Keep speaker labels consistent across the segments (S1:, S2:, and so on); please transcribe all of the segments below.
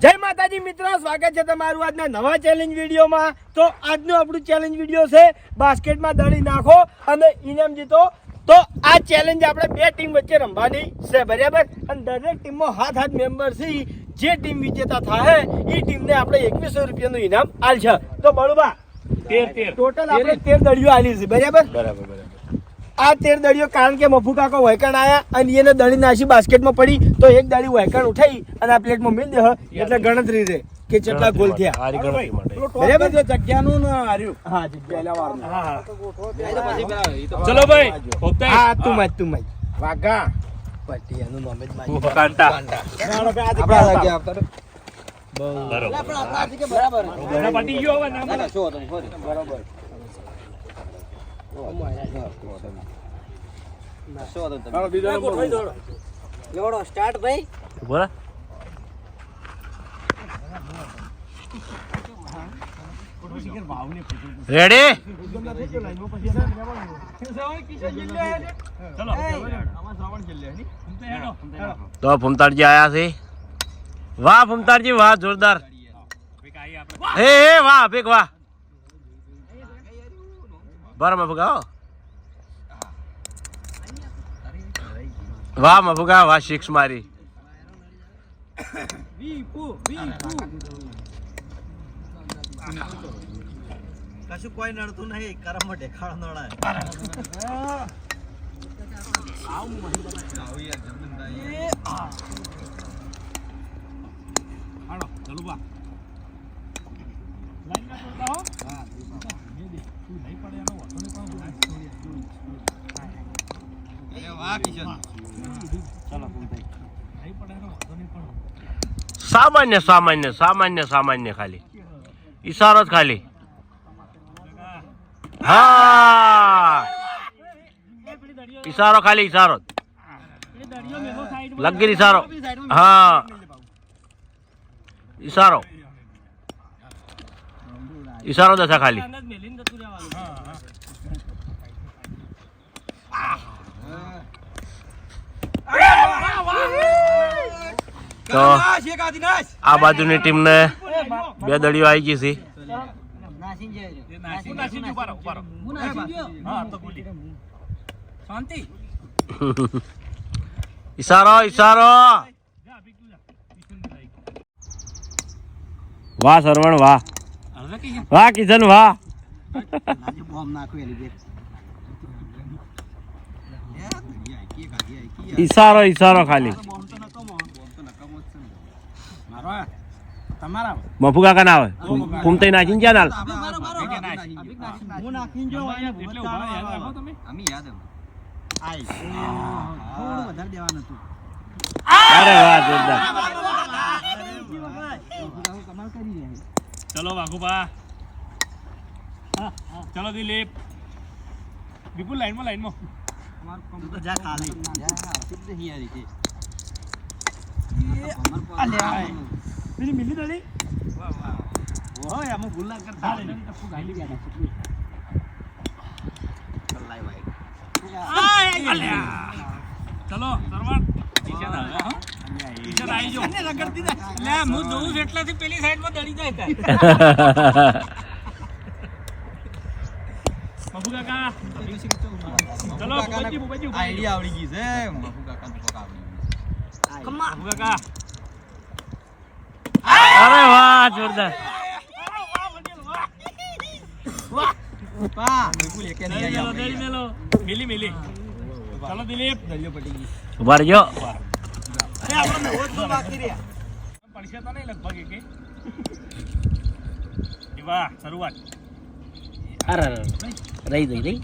S1: જય માતાજી મિત્રો, સ્વાગત છે તમારું આજના નવા ચેલેન્જ વિડીયોમાં। તો આજનો આપણું ચેલેન્જ વિડીયો છે બાસ્કેટમાં દળી નાખો અને ઇનામ જીતો। તો આ ચેલેન્જ આપણે બે ટીમ વચ્ચે રમવાની છે, બરાબર? અને દરેક ટીમમાં હાથ મેમ્બર છે, જે ટીમ વિજેતા થાય એ ટીમને આપણે 2100 રૂપિયાનું ઇનામ આલશે। તો બળુબા 13 ટોટલ આપણે 13 દળીઓ આલી છે, બરાબર? આ 13 દળીઓ કારણ કે મફુ કાકો વહેકણ આયા અને એને દળી નાસી બાસ્કેટમાં પડી, તો એક દળી વહેકણ ઉઠાઈ અને આ પ્લેટમાં મેળ દે, એટલે ગણતરી રે કે કેટલા ગોલ થયા, બરાબર? જગ્યાનું ના હાર્યું। હા, જગ્યા વાળનું। હા,
S2: ચલો ભાઈ,
S1: હા, તું મત વાગા પટિયાનું નામ જ મારી કાંટા આપડા જગ્યા આપતા બરાબર
S2: પટી ગયો હવે નામ
S1: બરાબર સ્ટાર્ટ ભાઈ
S2: બોલા રેડી તો ફૂમતારજી આયા છે। વાહ ફૂમતારજી વાહ, જોરદાર। હે વાહ ભેગ વાહ, બરાબર મફુગા, વાહ મફુગા વાહ, 6 મારી।
S1: કશું કોઈ નડતું નહીં, કરમ ઢેખાડો નડાય।
S2: સામાન્ય સામાન્ય સામાન્ય સામાન્ય ખાલી ઈશારો જ ખાલી। હા ઈશારો ખાલી ઈશારો લગીર ઈશારો। હા ઈશારો ઈશારો દશા ખાલી। તો આ બાજુની ટીમને 2 દળીઓ આવી ગઈ છે। ઈશારો ઈશારો, વાહ સરવણ વાહ, વાહ કિશન વાહ। ઈશારો ઈશારો ખાલી। મફુ કાકા ના આવે, ફૂમતાઈ નાખીને ક્યાં નાલ? અરે વાહ જોરદાર। ચલો વાઘુબા, ચલો દિલીપ, વિપુલ લાઈનમાં લાઈનમાં મિલી દળી। ચલો સરવણ હું જોઉં છું એટલાથી પેલી સાઈડમાં દળી જાય। મફુ કાકા ચલો આઈડિયા આવડી ગઈ છે મફુ કાકા। અરે વાહ જોરદાર। મિલી મિલી, ચલો દિલીપ ઉભા રહેજો। પડશે તો નહીં લગભગ એક વાહ શરૂઆત। અરે રહી ગઈ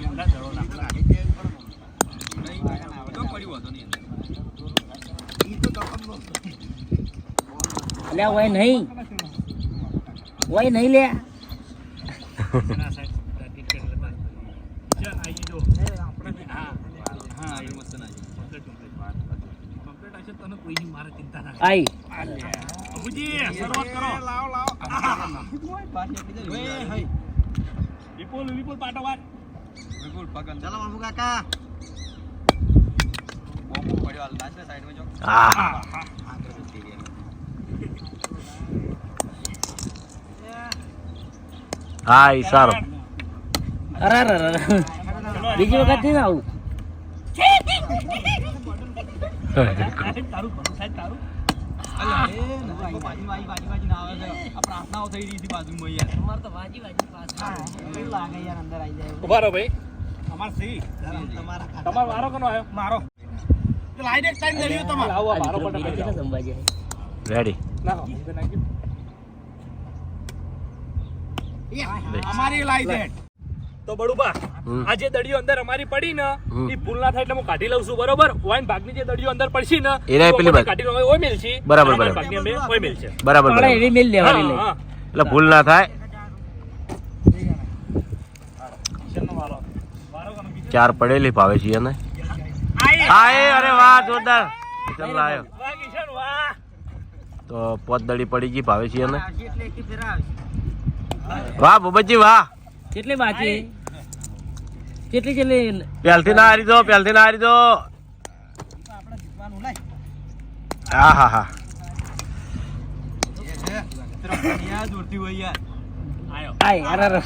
S2: અલ્યા હોય નહીં લે આઈ શરૂઆત કરો। વિપુલ પાટો વાત વિપુલ પગન ચાલો મફુ કાકા બોમ્બ પડ્યો હાલ નાચને સાઈડ માં જો હા હા ઈ સારો
S3: અરે અરે અરે બીજી વખત નહીં ને આવું
S4: ઉભા રહો ભાઈ. તમારો વારો કોનો આવ્યો? મારો. લાઈન એક ટાઈમ દળ્યો તમારો. લાવો આ વારો પણ
S3: બીજી કેટલા સંભાજી
S2: રેડી
S4: નાખો. અમારી લાઈ દે. તો બડુબા
S2: હમ.
S4: આ જે દડિયો અંદર અમારી પડી ને
S2: હમ.
S4: એ ભૂલ ના થાય એટલે હું કાઢી લઉં છું બરોબર. વાઈન ભાગની જે દડિયો અંદર પડશે ને
S2: એને
S4: તો
S2: પેલી
S4: અમે
S2: બાજુ.
S4: કાઢી લઉં ઓય મિલ છે.
S2: બરાબર,
S4: અને
S2: બરાબર.
S4: ભાગની અમે ઓય મિલ છે.
S2: બરાબર
S3: પડે
S2: બરાબર
S3: એવી મિલ લેવાની
S4: હા,
S3: લઈ
S4: હા.
S2: એટલે ભૂલ ના થાય
S4: કિશનનો વારો. વારો કોનો બીજો?
S2: ચાર પડેલી ભાવે છે એને
S4: આય.
S2: આય અરે વાહ જોરદાર કિશન લાયો
S4: વાહ કિશન વાહ.
S2: તો પોત દડી પડી ગઈ ભાવે છે એને વાહ બબજી વાહ
S3: કેટલી બાકી કેટલી કેટલી
S2: પહેલથી ના હારી દો પહેલથી ના હારી દો હા હા હા
S3: આય અરે અરે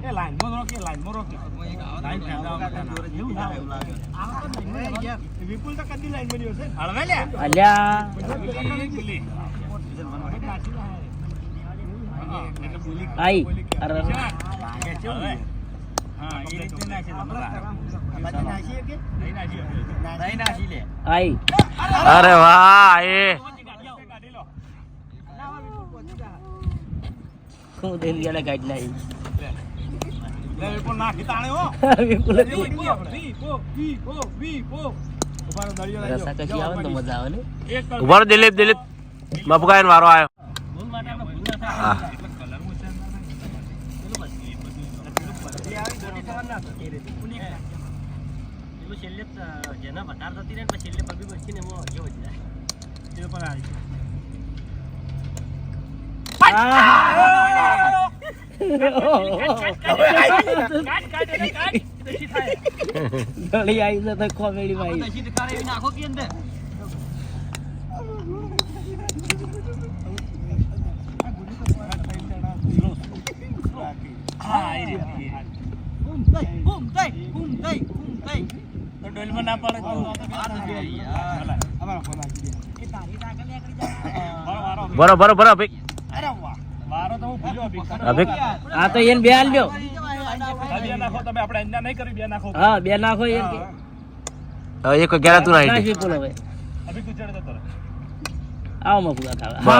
S4: એ લાઈનમાં રોક, એ લાઈનમાં રોક. લાઈન એવું થાય. વિપુલ તો કદી લાઈન બન્યો છે. હળવે લે.
S3: અલ્યા આઈ અરે અરે આઈ
S2: અરે વાહ એ
S3: શું દેન ગયા ગાઈડ નહીં
S4: વિપુલ નાખી તાણે હો.
S3: વિપુલ
S4: ઉભારો દળિયો લાગ્યો.
S3: રસા કશી આવે ને તો મજા આવે ને
S4: એક કલર.
S2: ઉભા રહો, દિલીપ દિલીપ મફકાયન વારો આવ્યો હા
S3: ગળી આવી છે તો કોમેડી માં આવી
S4: હા, એ રીતે. તો ડોલમાં ના પડે તો અમારો ફોન આવી ગયો.
S2: બરો બરો બરો ભાઈ
S4: અરે વાહ. વારો તો હું ભૂલ્યો અભી.
S2: અભિક
S3: આ તો એને બે આલ્યો
S4: બે નાખો તમે, આપણે અહીંયા નહીં કર્યું, બે નાખો.
S3: હા બે નાખો એમ કે
S2: એક ગેરા તું નાઈ
S3: નાખ
S2: દે
S3: વિપુલ હવે
S4: અભી તું ચડે તો
S3: આવો માં પૂરા થાવે
S2: બસ.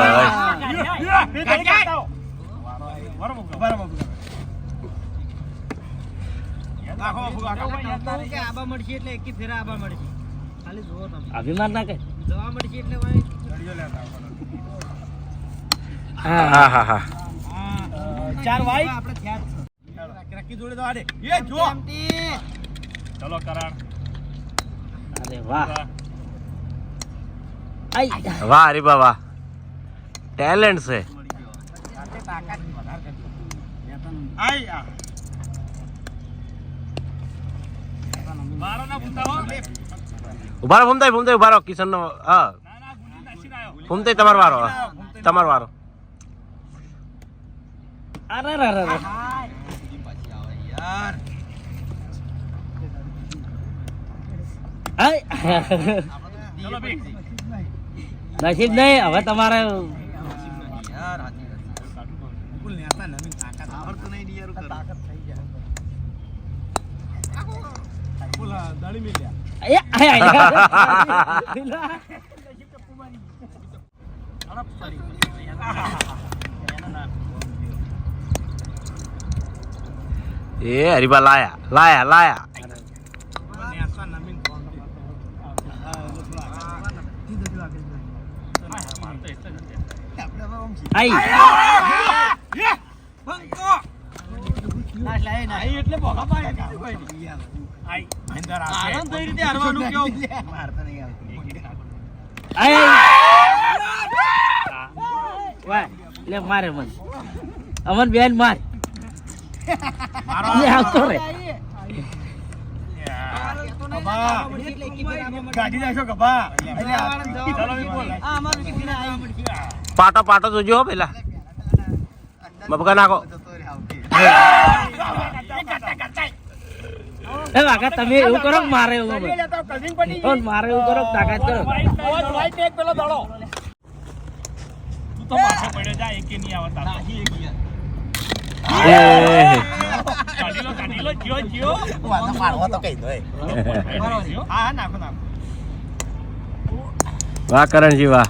S3: અભિમાન ના કર
S2: હા
S3: હા
S2: હા હા
S4: ચાર વાઈ રકી જોડે તો આડે એ જો ચલો કરણ.
S3: અરે વાહ આઈ
S2: વાહ હરીબા વાહ ટેલેન્ટ છે
S4: આય આ મારો ના પૂછાવો.
S2: ઉભા રહો ફૂમતાઈ ફૂમતાઈ ઉભા રહો કિશન નો હા
S4: ના ના ગુંડી નાખીને આયો.
S2: ફૂમતાઈ તમારો વારો હા. તમારો વારો
S3: અરે અરે અરે આઈ
S4: ચલો ભઈ.
S3: નસીબ નહીં હવે તમારે
S4: બિલકુલ નેતા નવીન તાકાત આવડતો નહીં યાર તાકાત થઈ જાય. બિલકુલ દાડી મિલ્યા.
S2: એ હરીબા લાયા લાયા લાયા
S4: નેતા નવીન ફોન
S3: આઈ
S4: એટલે ભોગા પાડે કે કોઈ નહીં યાર. આઈ અંદર આવશે. આનંદ થઈ રીતે હારવાનું કેવું મારતા નહીં આવતું.
S3: આઈ વાહ લે મારે મન અમન બેન માર
S4: મારો
S3: લે આવતો રે
S1: ગભા. કાઢી નાખો ગભા.
S4: ચલો વિપુલ.
S2: પાટો પાટો જોજો હો પેલા બબકા નાખો
S3: એ વાઘા તમે એવું કરો કે મારે એવું
S1: કરીએ
S3: કરો?
S1: લેતા cousin પડી
S3: ઓ, મારે એવું કરો કે તાકાત કરો?
S1: white એક પેલો દડો.
S4: તું તો માથે પડ્યો જા એકે નહીં આવતા
S2: એ
S4: કાઢી લો જીઓ હા નાખો
S2: વાહ કરણજી વાહ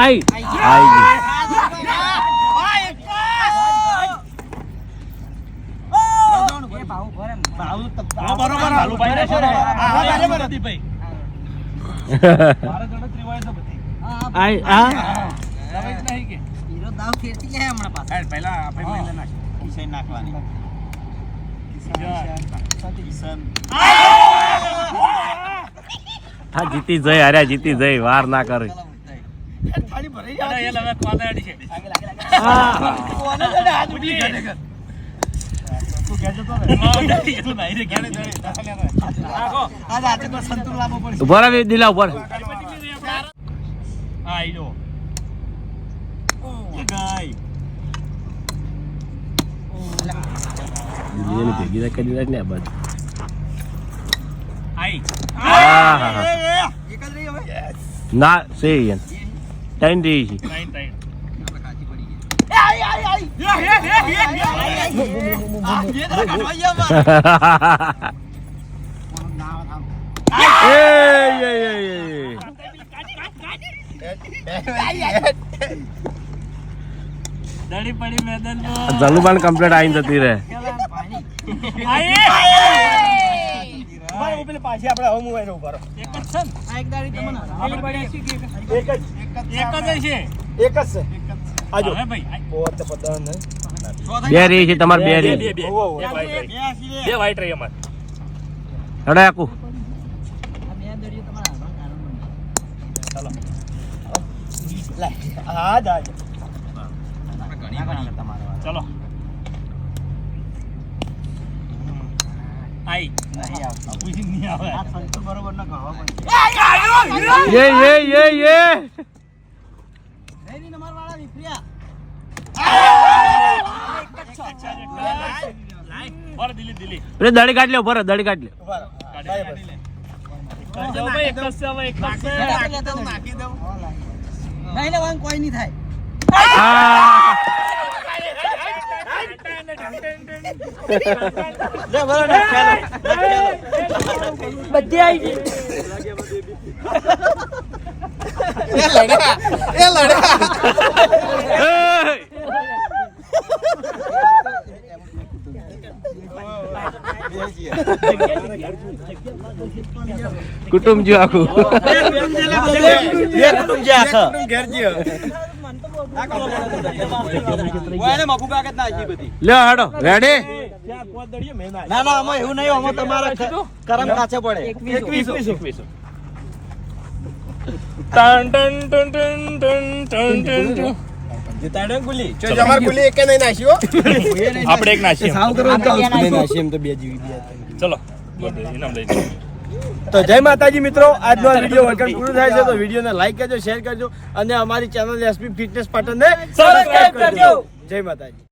S3: આઈ
S2: આઈ ગઈ.
S4: બરોબર ભાલુભાઈ ને છે ને બરોબર હતી ભાઈ મારા ગણતરી હોય તો બધી
S3: આઈ આ
S4: રમેશ નહીં કે પહેલા આપણે મહિલા નાખી કિશન નાખવાની
S2: હા જીતી જઈ અરે જીતી જઈ વાર ના કરી
S1: થાળી ભરાઈ જાય.
S4: એ લવે કોદાડી છે
S1: તું કહેજો તો ને.
S4: તું નહીં રે ક્યારે નાખો
S2: ઉભા રહે દિલા ઉપર
S4: હા આઈ જો એ ગાય
S2: એની ભેગી કરી રાખ ને આ બાજુ
S4: આઈ
S2: ના સે યન ટાઈમ દે છે
S4: ટાઈમ દડી પડી મેદાન
S2: જલુબાન કમ્પ્લીટ આઈને જતી રહે
S1: ઉભા રહો, પેલી પાછી આપણે હવે મોબાઈલ ઉભા રહો.
S4: એક જ છે
S1: એક જ છે. આજો.
S4: હવે ભાઈ
S1: પોત તો પતા ને.
S2: બે રહી છે તમારે બે રહી
S4: બે વાઈટ રહી અમાર
S2: હડે આકુ
S1: હા જા જા.
S4: ચલો આઈ પૂછી નહીં આવે
S2: ये
S4: પર દિલી
S2: અરે દડી કાઢ લે ઉપર દડી કાઢ લે
S1: ઉભા રહો. ભાઈ બસ.
S4: જો ભાઈ એક જ છે હવે એક જ છે
S2: હા
S3: બધી આવી ગઈ.
S2: કુટુંબ જો આખું
S1: ઘેર જ્યો.
S2: લે હાડો રેડી
S1: ત્યાં પોત દડીએ મેં ના.
S5: ના ના આમાં એવું નહીં આમાં તમારા કરમ કાચે પડે
S1: 21.
S4: Ton ton ton ton ton ton ton
S1: જો જમાર કુલી એકે નહીં નાખ્યો.
S4: આપણે એક નાખીએ
S5: સાવ કરો તો
S1: નાખી એમ તો બે જીવી
S4: ચલો ઇનામ લઈ લો
S1: તો જય માતાજી મિત્રો, આજનો આ વિડીયો વર્કઆઉટ પૂરું થાય છે તો વિડીયોને લાઈક કરજો, શેર કરજો અને અમારી ચેનલ એસપી ફિટનેસ પાટણને સબસ્ક્રાઇબ કરજો. જય માતાજી.